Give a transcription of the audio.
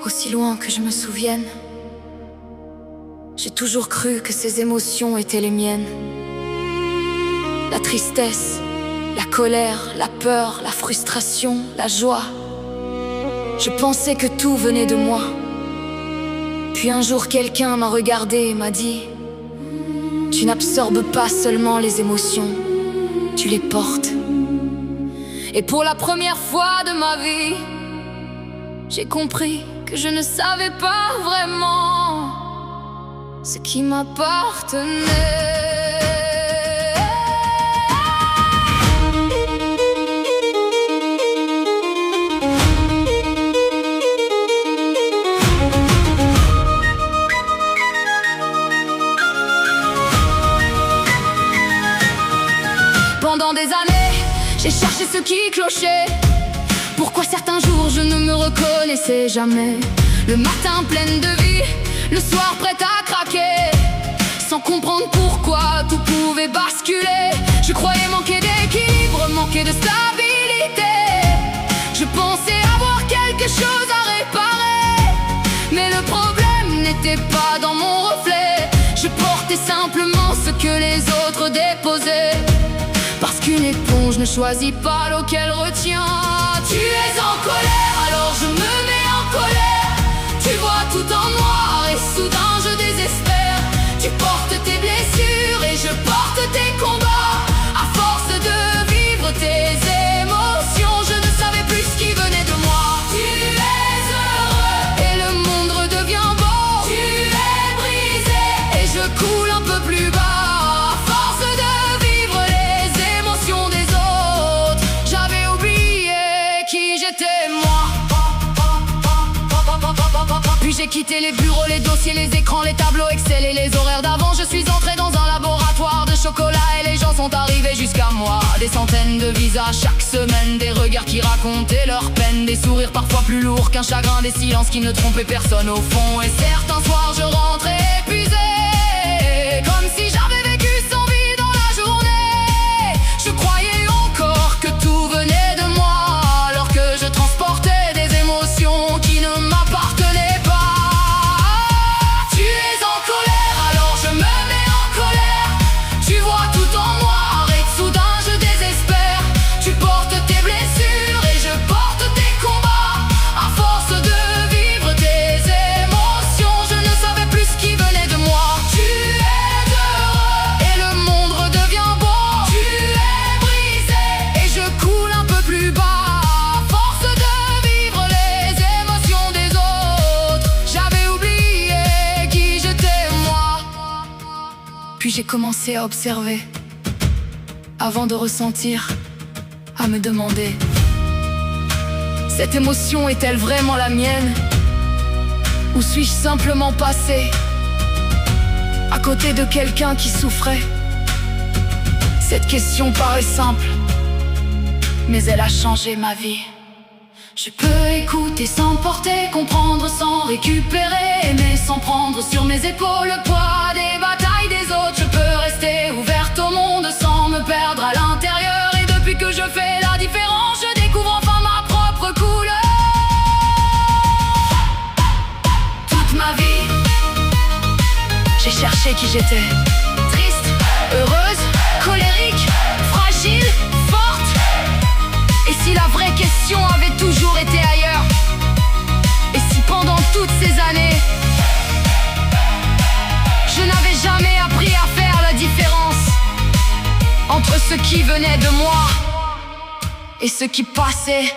Aussi loin que je me souvienne, j'ai toujours cru que ces émotions étaient les miennes. La tristesse, la colère, la peur, la frustration, la joie. Je pensais que tout venait de moi. Puis un jour quelqu'un m'a regardé et m'a dit: tu n'absorbes pas seulement les émotions, tu les portes. Et pour la première fois de ma vie, j'ai compris que je ne savais pas vraiment ce qui m'appartenait. Pendant des années, j'ai cherché ce qui clochait. Pourquoi certains jours je ne me reconnaissais jamais? Le matin pleine de vie, le soir prête à craquer, sans comprendre pourquoi tout pouvait basculer. Je croyais manquer d'équilibre, manquer de stabilité. Je pensais avoir quelque chose à réparer, mais le problème n'était pas dans mon reflet. Je portais simplement ce que les autres déposaient. Parce qu'une éponge ne choisit pas l'eau qu'elle retient. Tu es en colère, alors je me mets en colère. Tu vois tout en noir et soudain je désespère. Tu portes tes blessures et je porte tes combats. À force de vivre tes émotions, je ne savais plus ce qui venait de moi. Tu es heureux et le monde redevient beau. Tu es brisé et je coule un peu plus bas. Puis j'ai quitté les bureaux, les dossiers, les écrans, les tableaux Excel et les horaires d'avant. Je suis entré dans un laboratoire de chocolat et les gens sont arrivés jusqu'à moi. Des centaines de visages chaque semaine, des regards qui racontaient leur peine, des sourires parfois plus lourds qu'un chagrin, des silences qui ne trompaient personne au fond. Et certains soirs je rentrais épuisé, comme si j'avais vécu sans vie dans la journée. Je croyais encore que tout venait de moi, alors que je transportais des émotions qui ne m'appartenaient pas. Puis j'ai commencé à observer, avant de ressentir, à me demander: cette émotion est-elle vraiment la mienne? Ou suis-je simplement passé à côté de quelqu'un qui souffrait? Cette question paraît simple, mais elle a changé ma vie. Je peux écouter sans porter, comprendre sans récupérer, aimer sans prendre sur mes épaules le poids des batailles des autres. Je peux rester ouverte au monde sans me perdre à l'intérieur. Et depuis que je fais la différence, je découvre enfin ma propre couleur. Toute ma vie, j'ai cherché qui j'étais. Triste, heureuse, colérique, fragile, forte. Et si la vraie question avait toujours été ailleurs? Et si pendant toutes ces années, je n'avais jamais appris à faire la différence entre ce qui venait de moi et ce qui passait